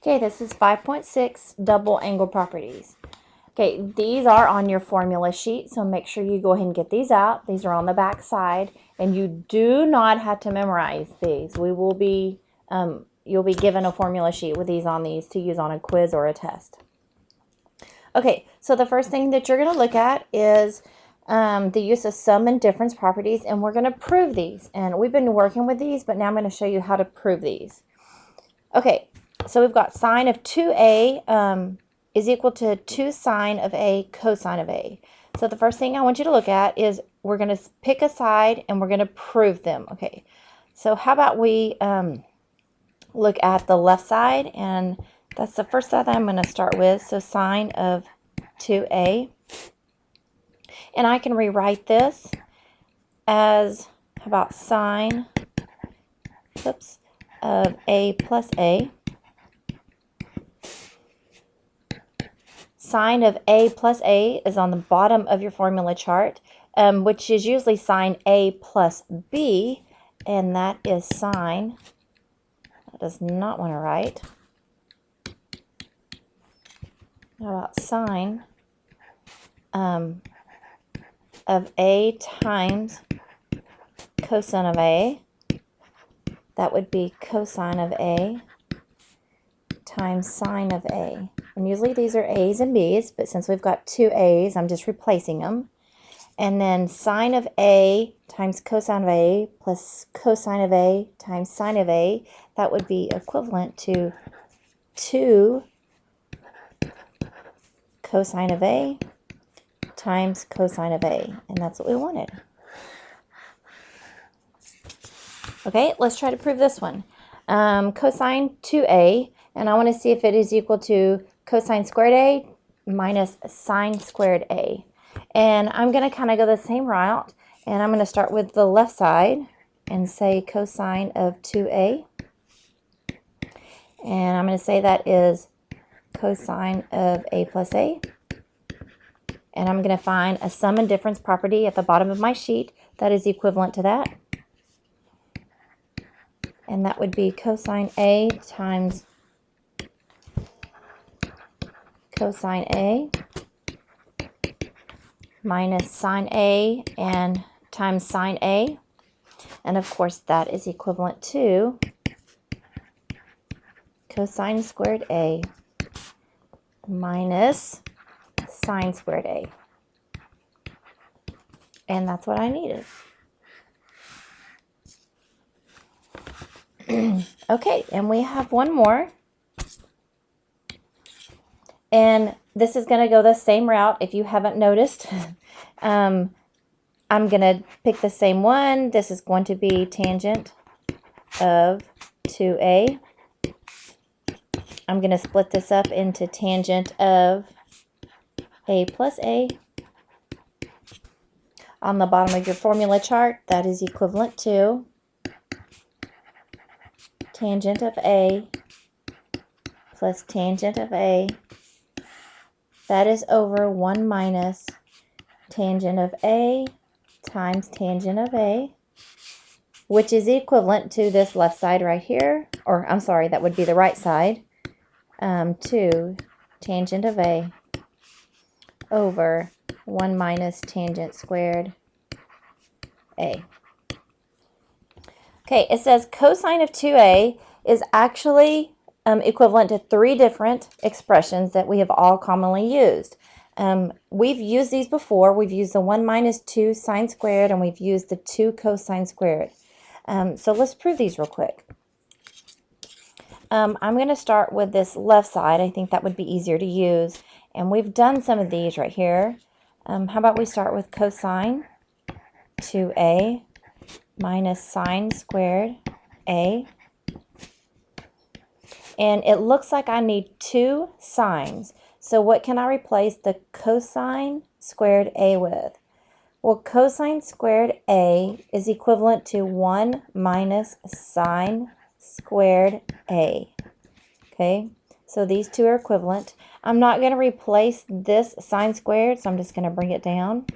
Okay, this is 5.6 double angle properties. Okay, these are on your formula sheet, so make sure you go ahead and get these out. These are on the back side, and you do not have to memorize these. You'll be given a formula sheet with these to use on a quiz or a test. Okay, so the first thing that you're going to look at is the use of sum and difference properties, and we're going to prove these. And we've been working with these, but now I'm going to show you how to prove these. Okay, so we've got sine of 2a is equal to 2 sine of a cosine of a. So the first thing I want you to look at is we're going to pick a side and we're going to prove them. Okay, so how about we look at the left side, and that's the first side that I'm going to start with. So sine of 2a. And I can rewrite this as, how about sine, of a plus a. Sine of a plus a is on the bottom of your formula chart, which is usually sine a plus b, and that is sine, that does not want to write. How about sine of a times cosine of a? That would be cosine of a times sine of a. And usually these are a's and b's, but since we've got two a's, I'm just replacing them. And then sine of a times cosine of a plus cosine of a times sine of a, that would be equivalent to 2 cosine of a times cosine of a. And that's what we wanted. Okay, let's try to prove this one. Cosine 2a, and I want to see if it is equal to cosine squared a minus sine squared a. And I'm going to kind of go the same route, and I'm going to start with the left side and say cosine of 2a. And I'm going to say that is cosine of a plus a. And I'm going to find a sum and difference property at the bottom of my sheet that is equivalent to that. And that would be cosine a times cosine a minus sine a and times sine a. And of course that is equivalent to cosine squared a minus sine squared a. And that's what I needed. Okay, and we have one more. And this is going to go the same route if you haven't noticed. I'm going to pick the same one. This is going to be tangent of 2a. I'm going to split this up into tangent of a plus a. On the bottom of your formula chart, that is equivalent to tangent of a plus tangent of a. That is over 1 minus tangent of a times tangent of a, which is equivalent to this left side right here, or I'm sorry, that would be the right side, to tangent of a over 1 minus tangent squared a. Okay, it says cosine of 2a is actually equivalent to 3 different expressions that we have all commonly used. We've used these before. We've used the 1 minus 2 sine squared, and we've used the 2 cosine squared. So let's prove these real quick. I'm going to start with this left side. I think that would be easier to use. And we've done some of these right here. How about we start with cosine 2a minus sine squared a. And it looks like I need 2 sines. So what can I replace the cosine squared a with? Well, cosine squared a is equivalent to 1 minus sine squared a. Okay, so these two are equivalent. I'm not going to replace this sine squared, so I'm just going to bring it down.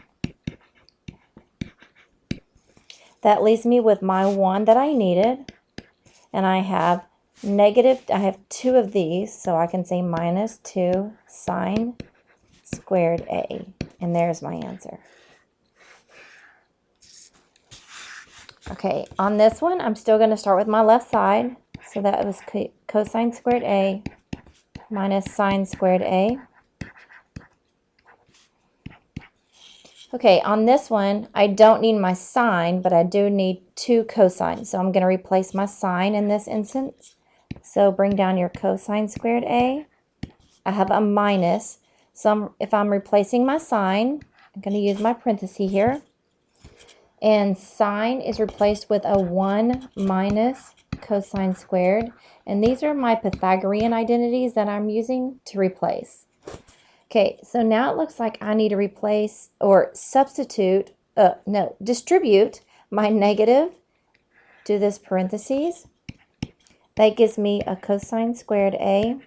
That leaves me with my 1 that I needed, and I have negative, I have 2 of these, so I can say minus 2 sine squared A. And there's my answer. Okay, on this one, I'm still going to start with my left side. So that was cosine squared A minus sine squared A. Okay, on this one, I don't need my sine, but I do need 2 cosines. So I'm going to replace my sine in this instance. So bring down your cosine squared A. I have a minus. So if I'm replacing my sine, I'm going to use my parenthesis here. And sine is replaced with a 1 minus cosine squared. And these are my Pythagorean identities that I'm using to replace. Okay, so now it looks like I need to replace or distribute my negative to this parentheses. That gives me a cosine squared A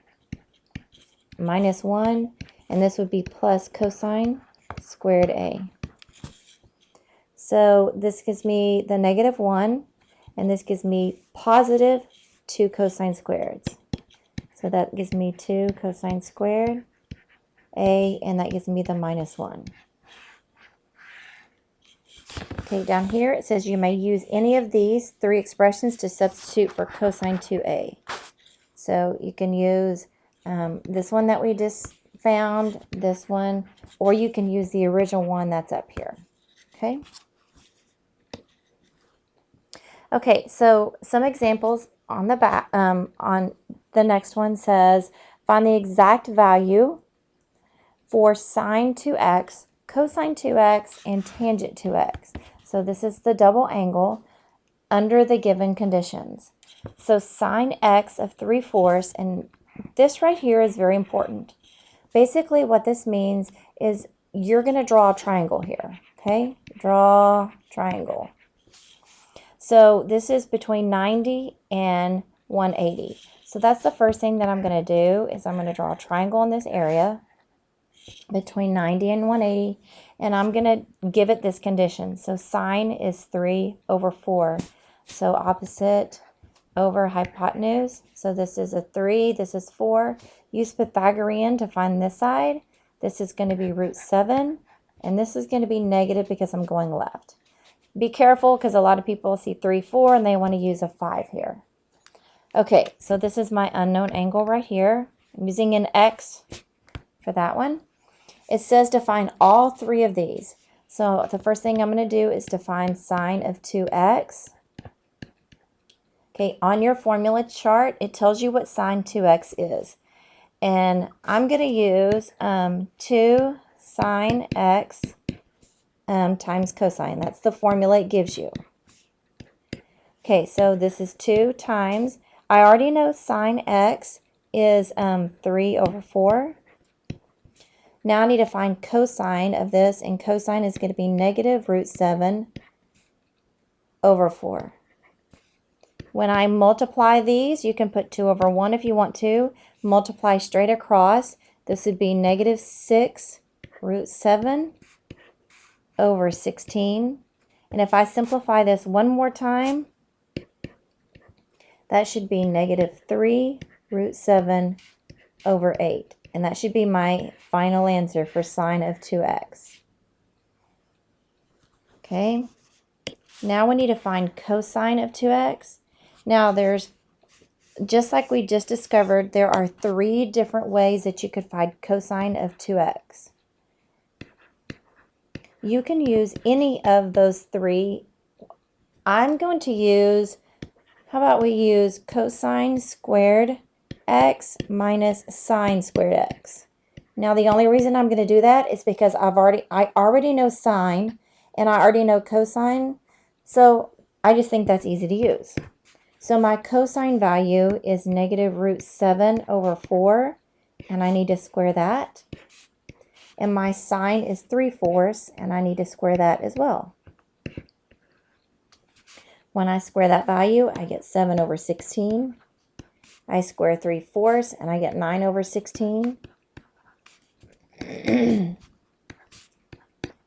minus 1, and this would be plus cosine squared A. So this gives me the negative 1, and this gives me positive 2 cosine squareds. So that gives me 2 cosine squared A, and that gives me the minus 1. Okay, down here it says you may use any of these 3 expressions to substitute for cosine 2A. So you can use this one that we just found, this one, or you can use the original one that's up here. Okay? Okay, so some examples on the back. On the next one says, find the exact value for sine 2x, cosine 2x, and tangent 2x. So this is the double angle under the given conditions. So sine x of 3/4, and this right here is very important. Basically what this means is you're going to draw a triangle here. Okay, draw triangle. So this is between 90 and 180. So that's the first thing that I'm going to do is I'm going to draw a triangle in this area between 90 and 180, and I'm going to give it this condition. So sine is 3/4. So opposite over hypotenuse. So this is a 3, this is 4. Use Pythagorean to find this side. This is going to be √7, and this is going to be negative because I'm going left. Be careful because a lot of people see 3, 4, and they want to use a 5 here. Okay, so this is my unknown angle right here. I'm using an X for that one. It says to find all 3 of these. So the first thing I'm going to do is to find sine of 2x. Okay, on your formula chart, it tells you what sine 2x is. And I'm going to use 2 sine x times cosine. That's the formula it gives you. Okay, so this is 2 times, I already know sine x is 3/4. Now I need to find cosine of this, and cosine is going to be negative √7/4. When I multiply these, you can put 2/1 if you want to. Multiply straight across. This would be negative 6√7/16. And if I simplify this one more time, that should be negative 3√7/8. And that should be my final answer for sine of 2x. Okay. Now we need to find cosine of 2x. Now there's, just like we just discovered, there are 3 different ways that you could find cosine of 2x. You can use any of those 3. I'm going to use, how about we use cosine squared x minus sine squared x. Now the only reason I'm going to do that is because I already know sine and I already know cosine, so I just think that's easy to use. So my cosine value is negative √7/4, and I need to square that. And my sine is 3/4, and I need to square that as well. When I square that value, I get 7/16. I square 3/4, and I get 9/16.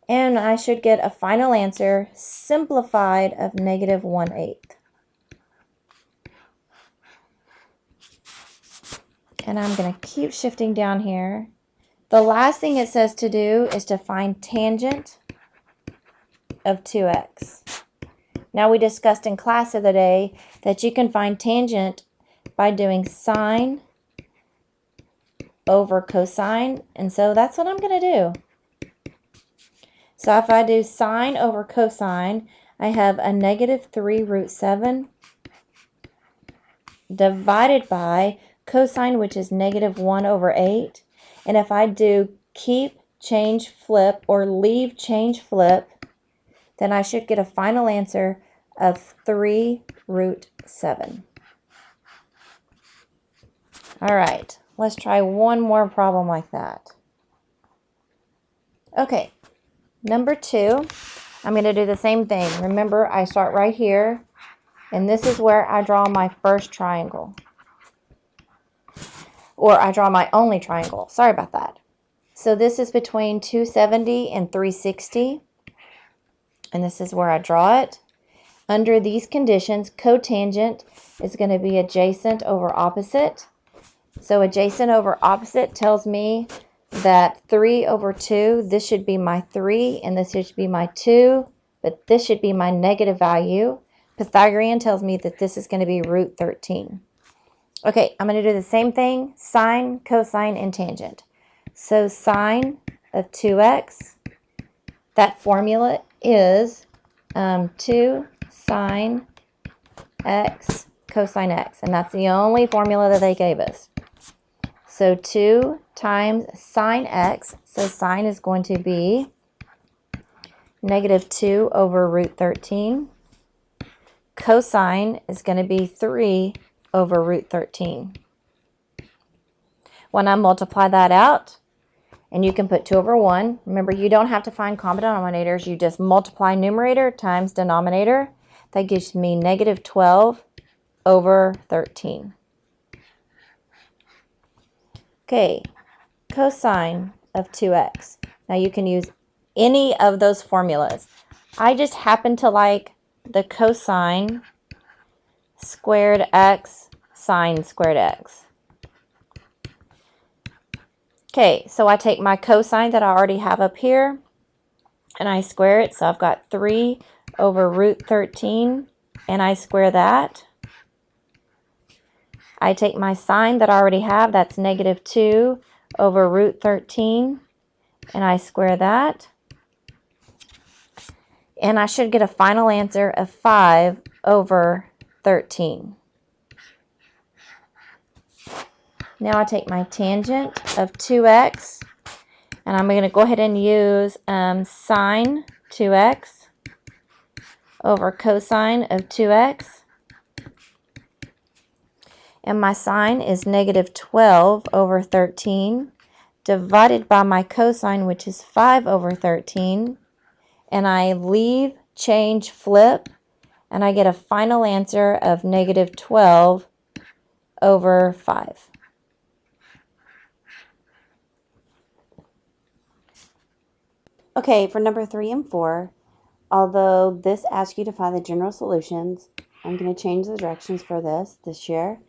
And I should get a final answer, simplified, of negative 1/8. And I'm going to keep shifting down here. The last thing it says to do is to find tangent of 2x. Now, we discussed in class the other day that you can find tangent by doing sine over cosine, and so that's what I'm going to do. So if I do sine over cosine, I have a negative 3 root 7 divided by cosine, which is negative 1 over 8. And if I do keep, change, flip, or leave, change, flip, then I should get a final answer of 3 root 7. All right, let's try one more problem like that. Okay, number 2, I'm going to do the same thing. Remember, I start right here, and this is where I draw my first triangle. Or I draw my only triangle. Sorry about that. So this is between 270 and 360. And this is where I draw it. Under these conditions, cotangent is going to be adjacent over opposite. So adjacent over opposite tells me that 3 over 2, this should be my 3, and this should be my 2, but this should be my negative value. Pythagorean tells me that this is going to be root 13. Okay, I'm going to do the same thing, sine, cosine, and tangent. So sine of 2x, that formula is 2 sine x cosine x, and that's the only formula that they gave us. So 2 times sine x, so sine is going to be negative 2 over root 13. Cosine is going to be 3 over root 13. When I multiply that out, and you can put 2 over 1. Remember, you don't have to find common denominators. You just multiply numerator times denominator. That gives me negative 12 over 13. Okay, cosine of 2x. Now you can use any of those formulas. I just happen to like the cosine squared x sine squared x. Okay, so I take my cosine that I already have up here, and I square it. So I've got 3 over root 13, and I square that. I take my sine that I already have, that's negative 2 over root 13, and I square that. And I should get a final answer of 5 over 13. Now I take my tangent of 2x, and I'm going to go ahead and use sine 2x over cosine of 2x. And my sine is negative 12 over 13 divided by my cosine, which is 5 over 13. And I leave, change, flip, and I get a final answer of negative 12 over 5. Okay, for number 3 and 4, although this asks you to find the general solutions, I'm going to change the directions for this year.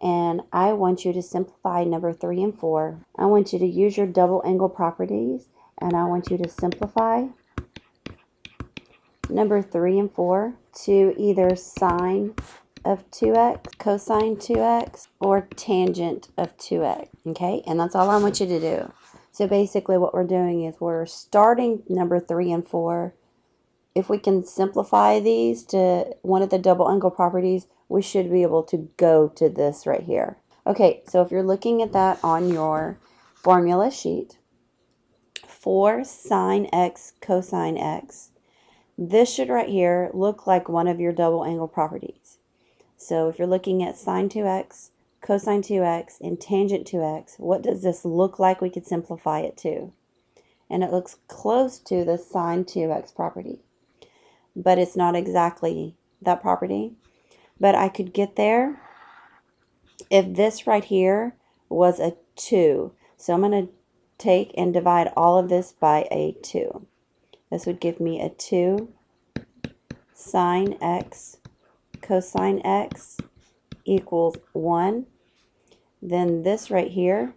And I want you to simplify number 3 and 4. I want you to use your double angle properties, and I want you to simplify number 3 and 4 to either sine of 2x, cosine 2x, or tangent of 2x, okay? And that's all I want you to do. So basically what we're doing is we're starting number 3 and 4. If we can simplify these to one of the double angle properties, we should be able to go to this right here. Okay, so if you're looking at that on your formula sheet, 4 sine x cosine x, this should right here look like one of your double angle properties. So if you're looking at sine 2x, cosine 2x, and tangent 2x, what does this look like we could simplify it to? And it looks close to the sine 2x property, but it's not exactly that property. But I could get there if this right here was a 2. So I'm going to take and divide all of this by a 2. This would give me a 2 sine x cosine x equals 1. then this right here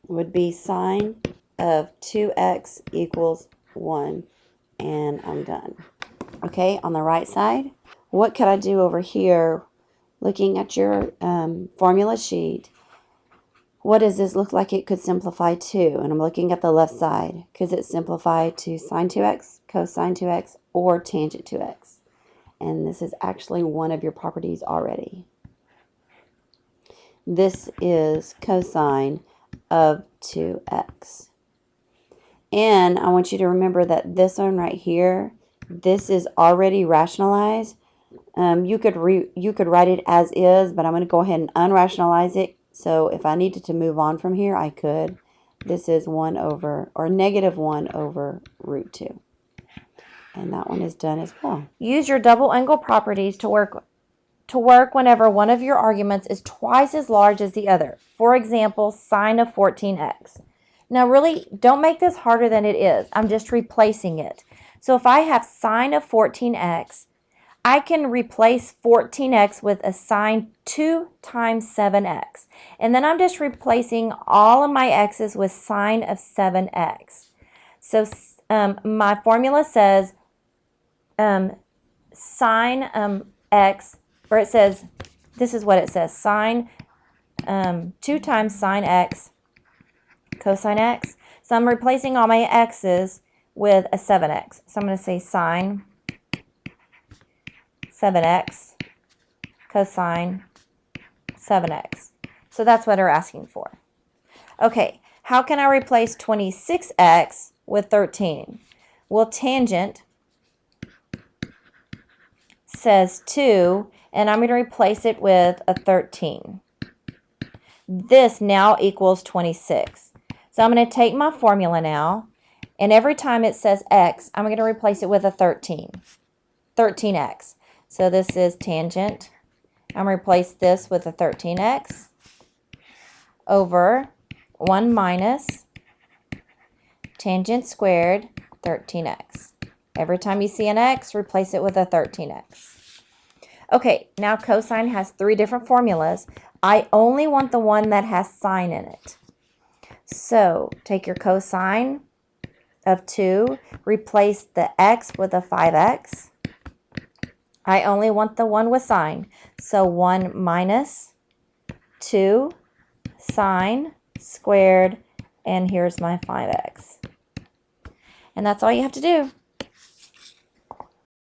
would be sine of 2x equals 1, and I'm done. Okay, on the right side, what could I do over here? Looking at your formula sheet, what does this look like it could simplify to? And I'm looking at the left side. Could it simplify to sine 2x, cosine 2x, or tangent 2x? And this is actually one of your properties already. This is cosine of 2x. And I want you to remember that this one right here, this is already rationalized. You could write it as is, but I'm going to go ahead and unrationalize it. So if I needed to move on from here, I could. This is 1 over, or negative 1 over root 2. And that one is done as well. Use your double angle properties to work whenever one of your arguments is twice as large as the other. For example, sine of 14x. Now really, don't make this harder than it is. I'm just replacing it. So if I have sine of 14x, I can replace 14x with a sine 2 times 7x. And then I'm just replacing all of my x's with sine of 7x. So my formula says sine x, or it says, this is what it says, sine 2 times sine x cosine x. So I'm replacing all my x's with a 7x. So I'm going to say sine 7x cosine 7x. So that's what they're asking for. Okay, how can I replace 26x with 13? Well, tangent says 2, and I'm going to replace it with a 13. This now equals 26. So I'm going to take my formula now, and every time it says x, I'm going to replace it with a 13. 13x. So this is tangent. I'm going to replace this with a 13x over 1 minus tangent squared 13x. Every time you see an x, replace it with a 13x. Okay, now cosine has 3 different formulas. I only want the one that has sine in it. So take your cosine of 2, replace the x with a 5x. I only want the one with sine. So 1 minus 2 sine squared, and here's my 5x. And that's all you have to do.